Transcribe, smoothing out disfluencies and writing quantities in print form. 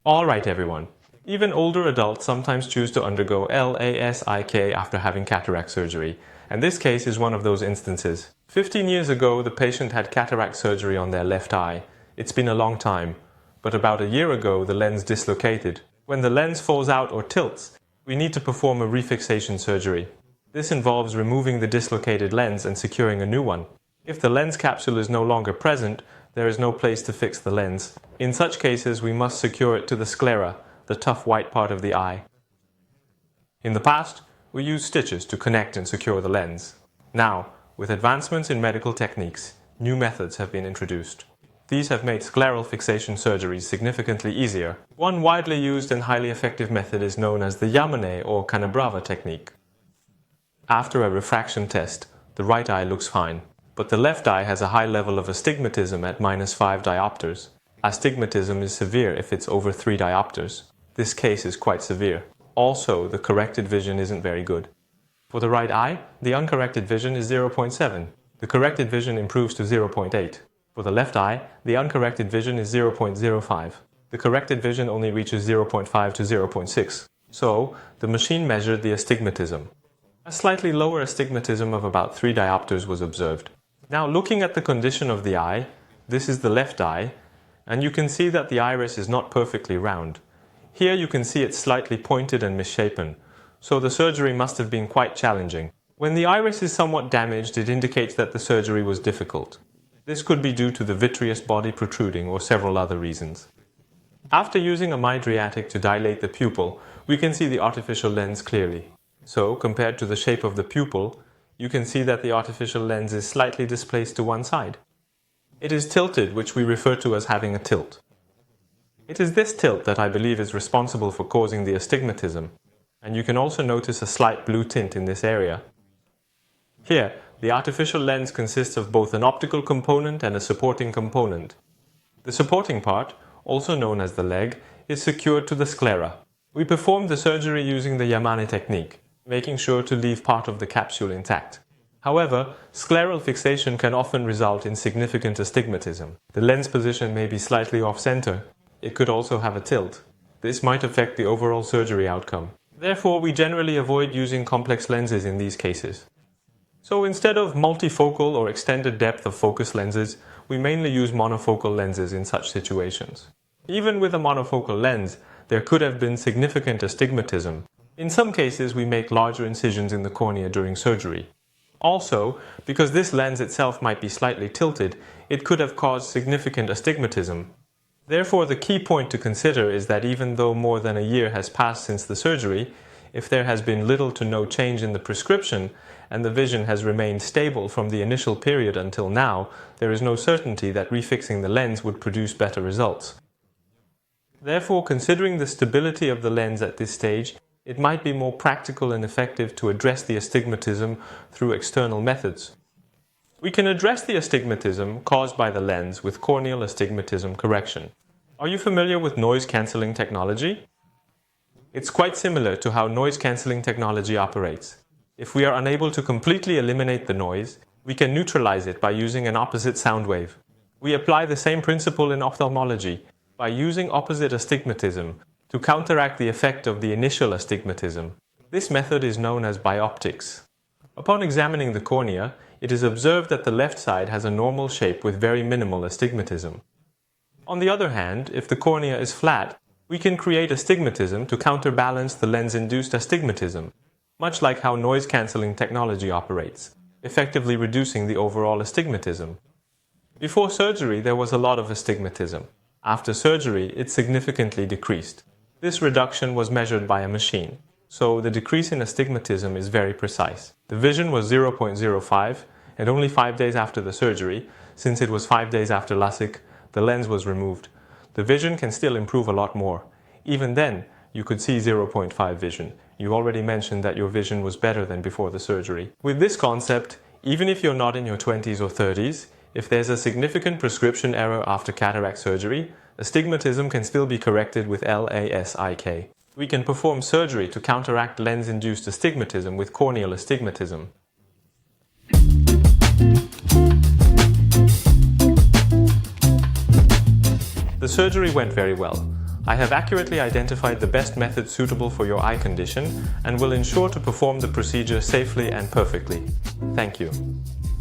Alright everyone, even older adults sometimes choose to undergo LASEK after having cataract surgery, and this case is one of those instances. 15 years ago, the patient had cataract surgery on their left eye. It's been a long time, but about a year ago the lens dislocated. When the lens falls out or tilts, we need to perform a refixation surgery. This involves removing the dislocated lens and securing a new one. If the lens capsule is no longer present, there is no place to fix the lens. In such cases, we must secure it to the sclera, the tough white part of the eye. In the past, we used stitches to connect and secure the lens. Now, with advancements in medical techniques, new methods have been introduced. These have made scleral fixation surgeries significantly easier. One widely used and highly effective method is known as the Yamane or Canabrava technique. After a refraction test, the right eye looks fine, but the left eye has a high level of astigmatism at -5 diopters. Astigmatism is severe if it's over 3 diopters. This case is quite severe. Also, the corrected vision isn't very good. For the right eye, the uncorrected vision is 0.7. The corrected vision improves to 0.8. For the left eye, the uncorrected vision is 0.05. The corrected vision only reaches 0.5 to 0.6. So, the machine measured the astigmatism. A slightly lower astigmatism of about 3 diopters was observed. Now, looking at the condition of the eye, this is the left eye, and you can see that the iris is not perfectly round. Here you can see it's slightly pointed and misshapen, so the surgery must have been quite challenging. When the iris is somewhat damaged, it indicates that the surgery was difficult. This could be due to the vitreous body protruding or several other reasons. After using a mydriatic to dilate the pupil, we can see the artificial lens clearly. So, compared to the shape of the pupil, you can see that the artificial lens is slightly displaced to one side. It is tilted, which we refer to as having a tilt. It is this tilt that I believe is responsible for causing the astigmatism, and you can also notice a slight blue tint in this area. Here, the artificial lens consists of both an optical component and a supporting component. The supporting part, also known as the leg, is secured to the sclera. We performed the surgery using the Yamane technique, making sure to leave part of the capsule intact. However, scleral fixation can often result in significant astigmatism. The lens position may be slightly off-center. It could also have a tilt. This might affect the overall surgery outcome. Therefore, we generally avoid using complex lenses in these cases. So instead of multifocal or extended depth of focus lenses, we mainly use monofocal lenses in such situations. Even with a monofocal lens, there could have been significant astigmatism. In some cases, we make larger incisions in the cornea during surgery. Also, because this lens itself might be slightly tilted, it could have caused significant astigmatism. Therefore, the key point to consider is that even though more than a year has passed since the surgery, if there has been little to no change in the prescription and the vision has remained stable from the initial period until now, there is no certainty that refixing the lens would produce better results. Therefore, considering the stability of the lens at this stage, it might be more practical and effective to address the astigmatism through external methods. We can address the astigmatism caused by the lens with corneal astigmatism correction. Are you familiar with noise-cancelling technology? It's quite similar to how noise-cancelling technology operates. If we are unable to completely eliminate the noise, we can neutralize it by using an opposite sound wave. We apply the same principle in ophthalmology by using opposite astigmatism to counteract the effect of the initial astigmatism. This method is known as bioptics. Upon examining the cornea, it is observed that the left side has a normal shape with very minimal astigmatism. On the other hand, if the cornea is flat, we can create astigmatism to counterbalance the lens-induced astigmatism, much like how noise-cancelling technology operates, effectively reducing the overall astigmatism. Before surgery, there was a lot of astigmatism. After surgery, it significantly decreased. This reduction was measured by a machine, so the decrease in astigmatism is very precise. The vision was 0.05, and only 5 days after the surgery, since it was 5 days after LASEK, the lens was removed. The vision can still improve a lot more. Even then, you could see 0.5 vision. You already mentioned that your vision was better than before the surgery. With this concept, even if you're not in your 20s or 30s, if there's a significant prescription error after cataract surgery, astigmatism can still be corrected with LASEK. We can perform surgery to counteract lens-induced astigmatism with corneal astigmatism. The surgery went very well. I have accurately identified the best method suitable for your eye condition and will ensure to perform the procedure safely and perfectly. Thank you.